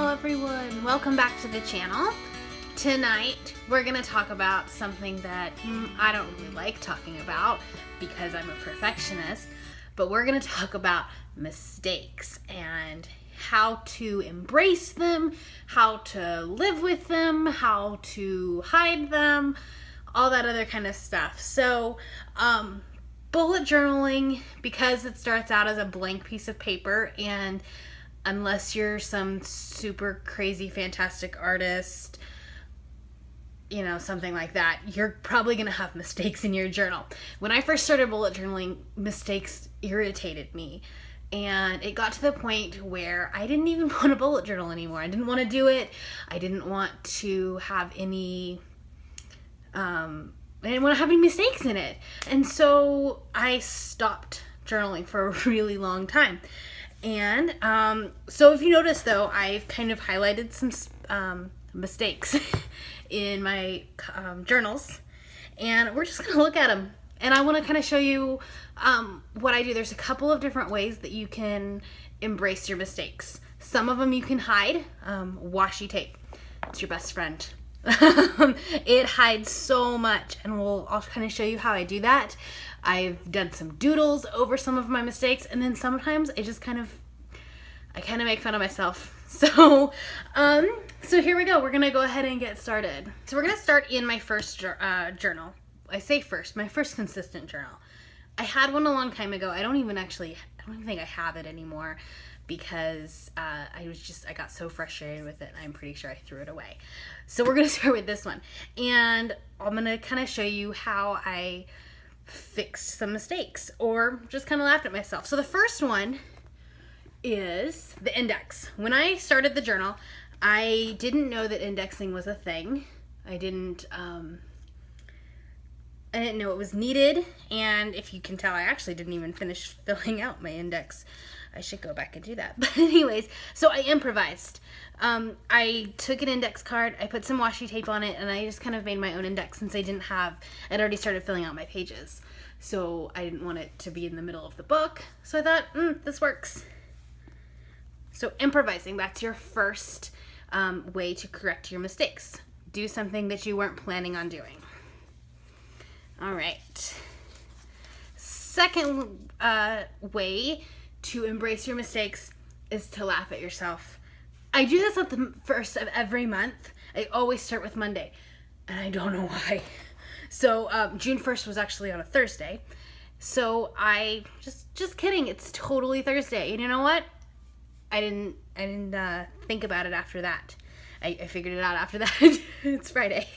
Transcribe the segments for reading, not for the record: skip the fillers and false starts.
Hello everyone, welcome back to the channel. Tonight we're going to talk about something that I don't really like talking about because I'm a perfectionist, but we're going to talk about mistakes and how to embrace them, how to live with them, how to hide them, all that other kind of stuff. So bullet journaling, because it starts out as a blank piece of paper, and unless you're some super crazy fantastic artist, you know, something like that, you're probably going to have mistakes in your journal. When I first started bullet journaling, mistakes irritated me. And it got to the point where I didn't even want to bullet journal anymore. I didn't want to do it. I didn't want to have any mistakes in it. And so I stopped journaling for a really long time. And so if you notice, though, I've kind of highlighted some mistakes in my journals, and we're just going to look at them. And I want to kind of show you what I do. There's a couple of different ways that you can embrace your mistakes. Some of them you can hide. Washi tape. It's your best friend. It hides so much, and I'll kind of show you how I do that. I've done some doodles over some of my mistakes, and then sometimes I kind of make fun of myself. So here we go. We're gonna go ahead and get started. So we're gonna start in my first journal. I say first, my first consistent journal. I had one a long time ago. I don't even think I have it anymore because I got so frustrated with it. I'm pretty sure I threw it away. So we're gonna start with this one, and I'm gonna kind of show you how I fixed some mistakes or just kind of laughed at myself. So the first one is the index. When I started the journal, I didn't know that indexing was a thing. I didn't know it was needed, and if you can tell, I actually didn't even finish filling out my index. I should go back and do that. But anyways, so I improvised. I took an index card, I put some washi tape on it, and I just kind of made my own index since I'd already started filling out my pages. So I didn't want it to be in the middle of the book. So I thought, this works. So improvising, that's your first way to correct your mistakes. Do something that you weren't planning on doing. All right. Second way to embrace your mistakes is to laugh at yourself. I do this at the first of every month. I always start with Monday, and I don't know why. So June 1st was actually on a Thursday. So I just kidding. It's totally Thursday. And you know what? I didn't think about it after that. I figured it out after that. It's Friday.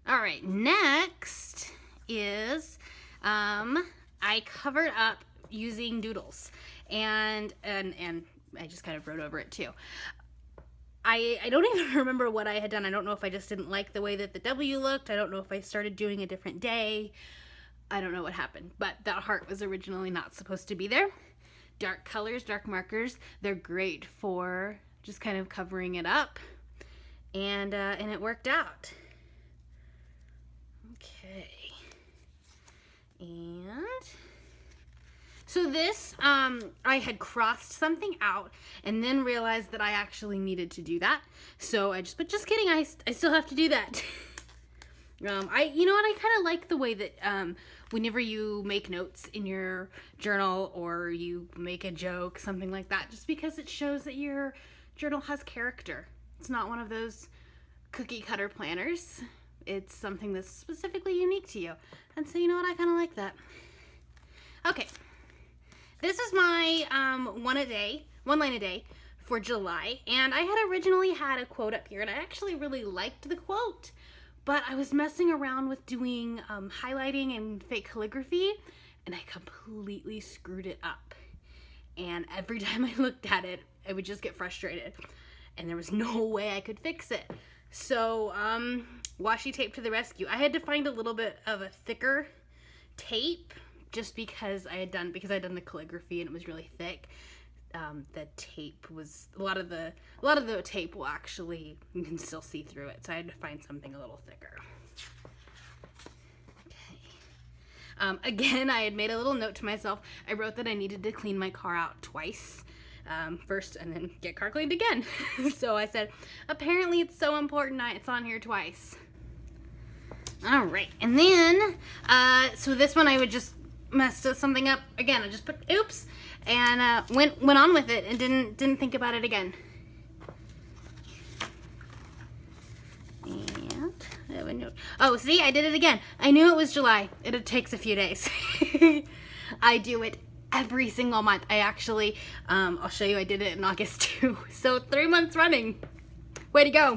All right, next is I covered up using doodles, and I just kind of wrote over it too. I don't even remember what I had done. I don't know if I just didn't like the way that the W looked. I don't know if I started doing a different day. I don't know what happened, but that heart was originally not supposed to be there. Dark colors, dark markers, they're great for just kind of covering it up, and it worked out. Okay, and so this, I had crossed something out and then realized that I actually needed to do that. So but just kidding, I still have to do that. You know what, I kind of like the way that whenever you make notes in your journal or you make a joke, something like that, just because it shows that your journal has character. It's not one of those cookie cutter planners. It's something that's specifically unique to you. And so you know what, I kind of like that. Okay. This is my one line a day for July, and I had originally had a quote up here, and I actually really liked the quote, but I was messing around with doing highlighting and fake calligraphy, and I completely screwed it up. And every time I looked at it, I would just get frustrated, and there was no way I could fix it. So washi tape to the rescue. I had to find a little bit of a thicker tape, just because I had done the calligraphy and it was really thick. The tape was a lot of the tape will actually, you can still see through it, so I had to find something a little thicker. Okay. Again, I had made a little note to myself. I wrote that I needed to clean my car out twice. first and then get car cleaned again. So I said, apparently it's so important it's on here twice. All right, and then, so this one I would just messed something up again. I just put oops and went on with it and didn't think about it again. And oh, see, I did it again. I knew it was July. It takes a few days. I do it every single month. I actually, I'll show you, I did it in August too. So 3 months running. Way to go.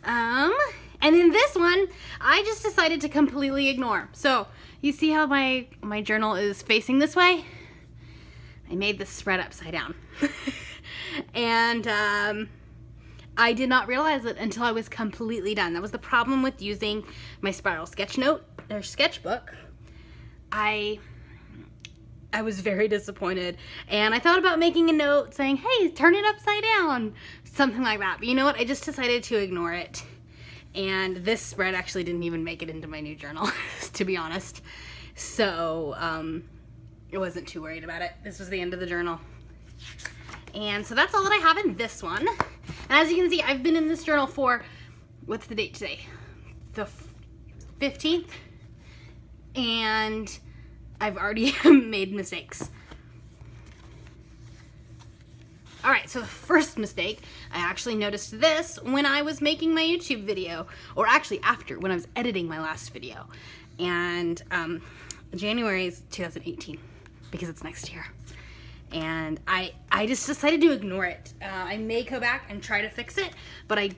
And then this one, I just decided to completely ignore. So you see how my journal is facing this way? I made the spread upside down. And I did not realize it until I was completely done. That was the problem with using my spiral sketchbook. I was very disappointed, and I thought about making a note saying, hey, turn it upside down, something like that. But you know what? I just decided to ignore it. And this spread actually didn't even make it into my new journal, to be honest. So I wasn't too worried about it. This was the end of the journal. And so that's all that I have in this one. And as you can see, I've been in this journal for, what's the date today? The 15th. And I've already made mistakes. All right, so the first mistake, I actually noticed this when I was making my YouTube video, or actually after, when I was editing my last video. And January is 2018, because it's next year. And I just decided to ignore it. I may go back and try to fix it, but I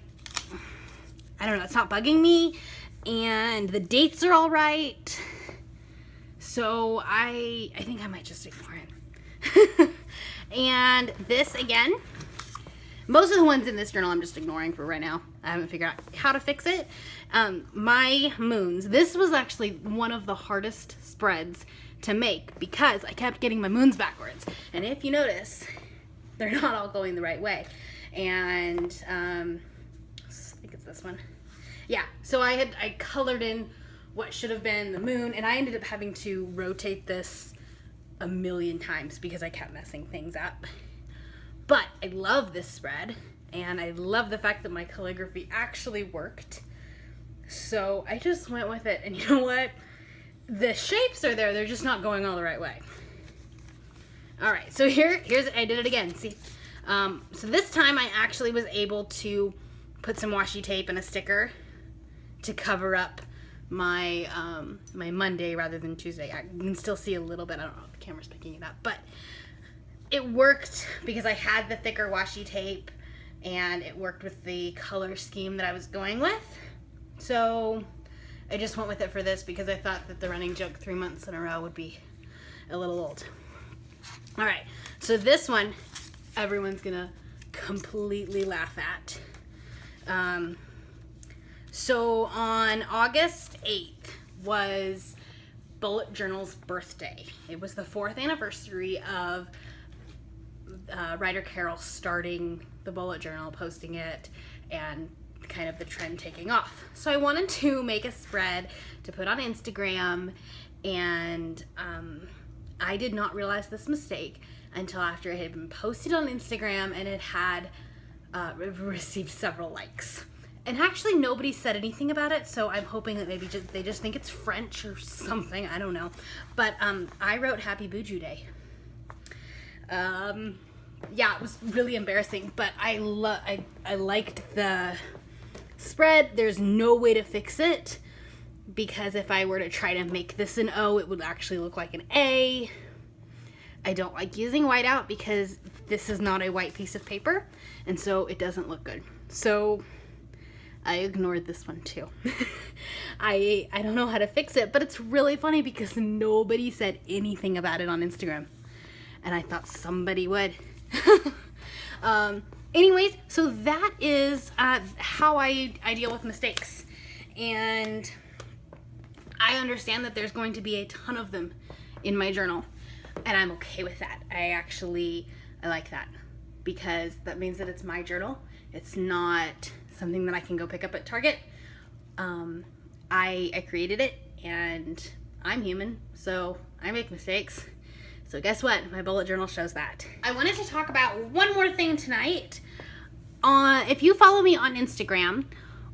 don't know, it's not bugging me, and the dates are all right. So I think I might just ignore it. And this again, most of the ones in this journal I'm just ignoring for right now. I haven't figured out how to fix it. My moons, this was actually one of the hardest spreads to make because I kept getting my moons backwards. And if you notice, they're not all going the right way. And I think it's this one. Yeah, so I colored in what should have been the moon, and I ended up having to rotate this a million times because I kept messing things up. But I love this spread, and I love the fact that my calligraphy actually worked. So I just went with it, and you know what? The shapes are there, they're just not going all the right way. All right, so here's I did it again. See, so this time I actually was able to put some washi tape and a sticker to cover up my my Monday rather than Tuesday. I can still see a little bit. I don't know if the camera's picking it up, but it worked because I had the thicker washi tape and it worked with the color scheme that I was going with. So I just went with it for this because I thought that the running joke 3 months in a row would be a little old. All right, so this one everyone's gonna completely laugh at. So on August 8th was Bullet Journal's birthday. It was the 4th anniversary of writer Carol starting the Bullet Journal, posting it, and kind of the trend taking off. So I wanted to make a spread to put on Instagram, and I did not realize this mistake until after it had been posted on Instagram and it had received several likes. And actually nobody said anything about it, so I'm hoping that maybe they just think it's French or something, I don't know. But I wrote Happy Buju Day. Yeah, it was really embarrassing, but I liked the spread. There's no way to fix it, because if I were to try to make this an O, it would actually look like an A. I don't like using whiteout because this is not a white piece of paper, and so it doesn't look good. So I ignored this one too. I don't know how to fix it, but it's really funny because nobody said anything about it on Instagram, and I thought somebody would. Anyways, so that is how I deal with mistakes, and I understand that there's going to be a ton of them in my journal, and I'm okay with that. I like that because that means that it's my journal. It's not something that I can go pick up at Target. I created it, and I'm human, so I make mistakes. So guess what? My bullet journal shows that. I wanted to talk about one more thing tonight. If you follow me on Instagram,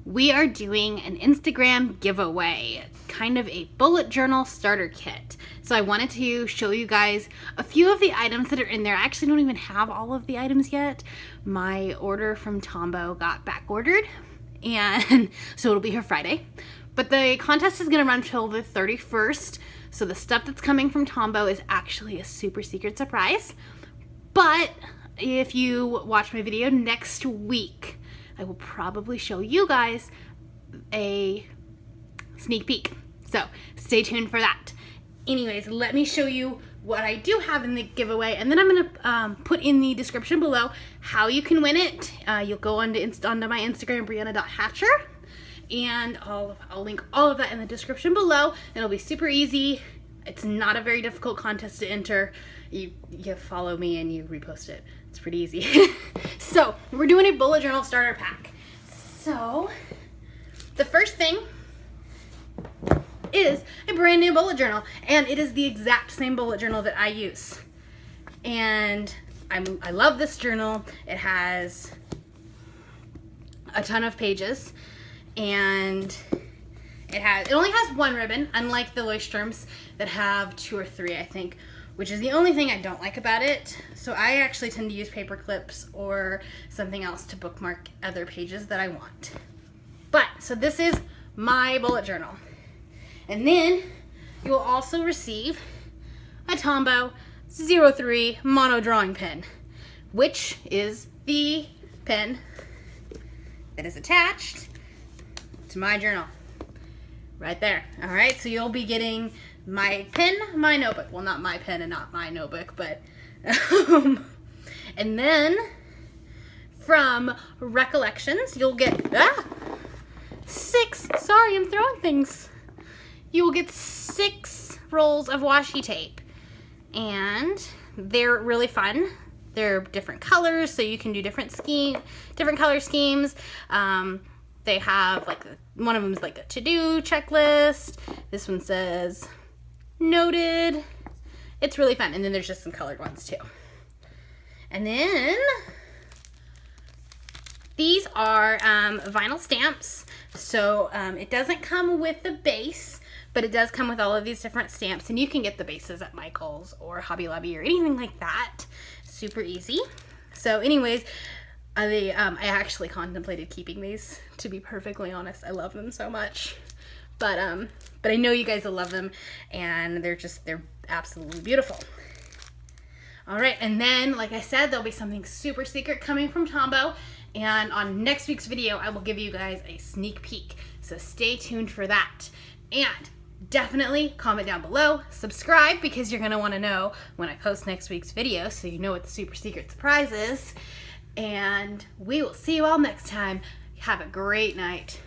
we are doing an Instagram giveaway, kind of a bullet journal starter kit. So I wanted to show you guys a few of the items that are in there. I actually don't even have all of the items yet. My order from Tombow got back ordered, and so it'll be here Friday. But the contest is gonna run till the 31st. So the stuff that's coming from Tombow is actually a super secret surprise. But if you watch my video next week, I will probably show you guys a sneak peek. So stay tuned for that. Anyways, let me show you what I do have in the giveaway, and then I'm gonna put in the description below how you can win it. You'll go onto my Instagram, brianna.hatcher, and I'll link all of that in the description below. It'll be super easy. It's not a very difficult contest to enter. You follow me and you repost it. It's pretty easy. So we're doing a bullet journal starter pack. So the first thing is a brand new bullet journal, and it is the exact same bullet journal that I use. And I love this journal. It has a ton of pages, and it only has one ribbon, unlike the Leuchtturms that have 2 or 3, I think, which is the only thing I don't like about it. So I actually tend to use paper clips or something else to bookmark other pages that I want. But, so this is my bullet journal. And then you will also receive a Tombow 03 mono drawing pen, which is the pen that is attached to my journal. Right there. All right, so you'll be getting my pen, my notebook. Well, not my pen and not my notebook, but and then from Recollections, you'll get 6. Sorry, I'm throwing things. You will get 6 rolls of washi tape, and they're really fun. They're different colors, so you can do different color schemes. They have one of them is like a to-do checklist. This one says noted. It's really fun. And then there's just some colored ones too. And then these are vinyl stamps. So it doesn't come with the base, but it does come with all of these different stamps, and you can get the bases at Michael's or Hobby Lobby or anything like that. Super easy. So anyways, I actually contemplated keeping these, to be perfectly honest. I love them so much. But I know you guys will love them, and they're absolutely beautiful. All right, and then, like I said, there'll be something super secret coming from Tombow, and on next week's video, I will give you guys a sneak peek. So stay tuned for that. And definitely comment down below, subscribe, because you're gonna wanna know when I post next week's video, so you know what the super secret surprise is. And we will see you all next time. Have a great night.